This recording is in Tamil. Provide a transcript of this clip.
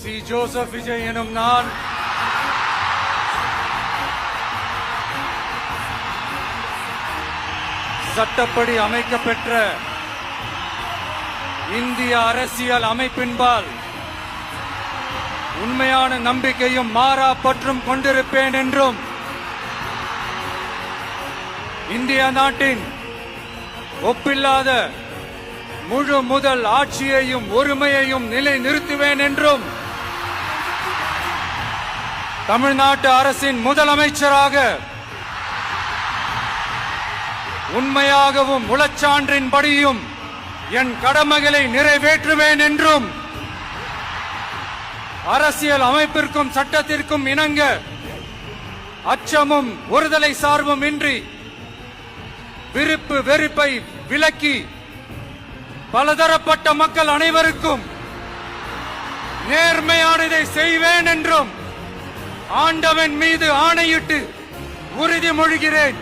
சி. ஜோசப் விஜய் எனும் நான் சட்டப்படி அமைக்கப்பெற்ற இந்திய அரசியல் அமைப்பின்பால் உண்மையான நம்பிக்கையும் மாறா பற்றும் கொண்டிருப்பேன் என்றும் இந்திய நாட்டின் ஒப்பில்லாத முழு முதல் ஆட்சியையும் ஒருமையையும் நிலை நிறுத்துவேன் என்றும் தமிழ்நாட்டு அரசின் முதலமைச்சராக உண்மையாகவும் உளச்சான்றின்படியும் என் கடமைகளை நிறைவேற்றுவேன் என்றும் அரசியல் அமைப்பிற்கும் சட்டத்திற்கும் இணங்க அச்சமும் ஒருதலை சார்பும் இன்றி விருப்பு வெறுப்பை விலக்கி பலதரப்பட்ட மக்கள் அனைவருக்கும் நேர்மையானதை செய்வேன் என்றும் ஆண்டவன் மீது ஆணையிட்டு உறுதிமொழிகிறேன்.